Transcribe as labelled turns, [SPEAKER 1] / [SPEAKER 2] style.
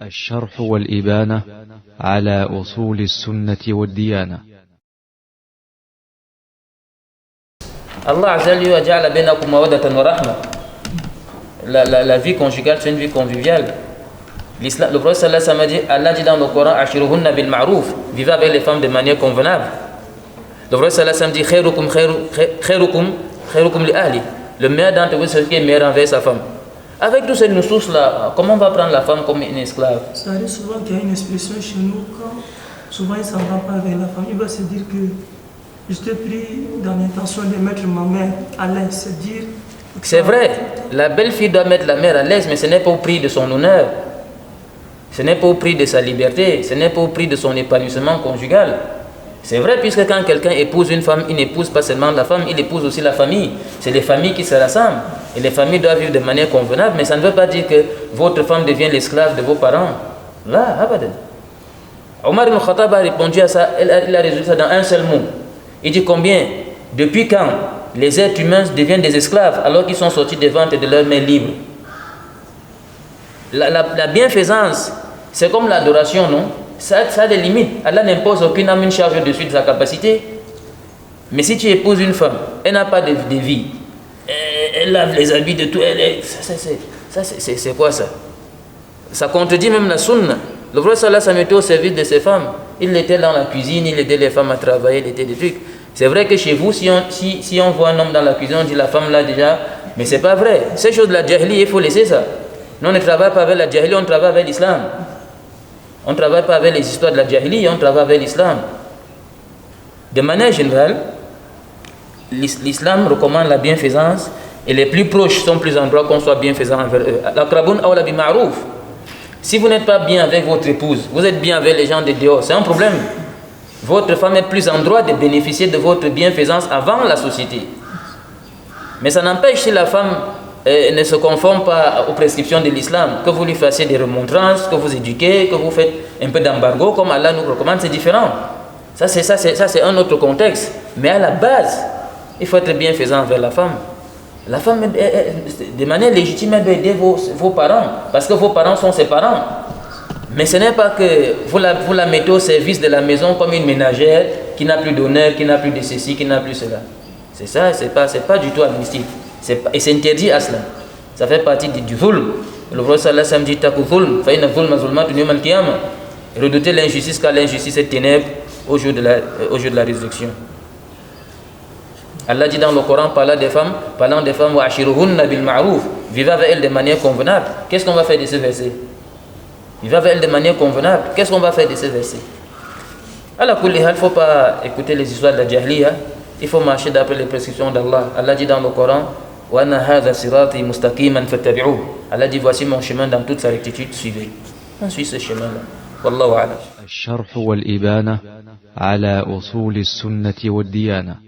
[SPEAKER 1] الشرح والإبانة على أصول السنة والديانة.
[SPEAKER 2] Allah Azza wa Jalla ja'ala bainakum mawaddatan wa rahma. La vie conjugale, c'est une vie conviviale. L'islam, le prophète sallallahu alayhi wa sallam dit, Allah dit dans le Coran, ashiruhunna bil ma'ruf, vivez avec les femmes de manière convenable. Le prophète sallallahu alayhi wa sallam dit, khairukum li ahli. Le meilleur d'entre vous, c'est celui qui est meilleur envers sa femme. Avec tous ces nusus là, comment on va prendre la femme comme une esclave?
[SPEAKER 3] Ça arrive souvent qu'il y a une expression chez nous, quand souvent il ne s'en va pas avec la femme, il va se dire que je t'ai pris dans l'intention de mettre ma mère à l'aise, c'est dire...
[SPEAKER 2] C'est vrai, la belle-fille doit mettre la mère à l'aise, mais ce n'est pas au prix de son honneur. Ce n'est pas au prix de sa liberté, ce n'est pas au prix de son épanouissement conjugal. C'est vrai, puisque quand quelqu'un épouse une femme, il n'épouse pas seulement la femme, il épouse aussi la famille. C'est les familles qui se rassemblent. Et les familles doivent vivre de manière convenable, mais ça ne veut pas dire que votre femme devient l'esclave de vos parents. Là, abadan. Omar ibn Khattab a répondu à ça, il a résolu ça dans un seul mot. Il dit combien, depuis quand les êtres humains deviennent des esclaves alors qu'ils sont sortis des ventres de leurs mains libres? La bienfaisance, c'est comme l'adoration, non? Ça a des limites. Allah n'impose aucune âme une charge au-dessus de sa capacité. Mais si tu épouses une femme, elle n'a pas de vie, elle lave les habits de tout, c'est quoi ça? Ça contredit même la sunna. Le prophète sallallahu alayhi wa sallam était au service de ses femmes. Il était dans la cuisine, il aidait les femmes à travailler, il était des trucs. C'est vrai que chez vous, si on voit un homme dans la cuisine, on dit la femme là déjà, mais c'est pas vrai. Ces choses de la jahili, il faut laisser ça. Nous on ne travaille pas avec la jahili, on travaille avec l'islam. On ne travaille pas avec les histoires de la jahili, on travaille avec l'islam. De manière générale, l'islam recommande la bienfaisance et les plus proches sont plus en droit qu'on soit bienfaisant envers eux. L'aqrabun awla bi ma'ruf. Si vous n'êtes pas bien avec votre épouse, vous êtes bien avec les gens de dehors, c'est un problème. Votre femme est plus en droit de bénéficier de votre bienfaisance avant la société. Mais ça n'empêche si la femme ne se conforme pas aux prescriptions de l'islam, que vous lui fassiez des remontrances, que vous éduquez, que vous faites un peu d'embargo, comme Allah nous recommande, c'est différent. Ça c'est un autre contexte. Mais à la base, il faut être bienfaisant envers la femme. La femme, de manière légitime, elle doit aider vos parents, parce que vos parents sont ses parents. Mais ce n'est pas que vous la mettez au service de la maison comme une ménagère qui n'a plus d'honneur, qui n'a plus de ceci, qui n'a plus cela. C'est ça, c'est pas du tout admissible. Et c'est interdit à cela. Ça fait partie du zulm. Le prophète sallallahu alayhi wa sallam dit taku zulm, fa inna zulma zulmatun yawm al-qiyamah. Redoutez l'injustice car l'injustice est ténèbre au jour de la résurrection. Allah dit dans le Coran, parlant des femmes, wa ashiruhunna bil ma'ruf, vivez avec elles de manière convenable. Qu'est-ce qu'on va faire de ce verset? Vivez avec elles de manière convenable. Qu'est-ce qu'on va faire de ce verset? Allah kulli hal, il ne faut pas écouter les histoires de la jahiliya. Il faut marcher d'après les prescriptions d'Allah. Allah dit dans le Coran, wa anna hadha sirati mustaqiman fattabi'uhu. Allah dit voici mon chemin dans toute sa rectitude, suivez. On suit ce chemin-là. Wallahu a'lam.
[SPEAKER 1] الشرح والإبانة على أصول السنة والديانة.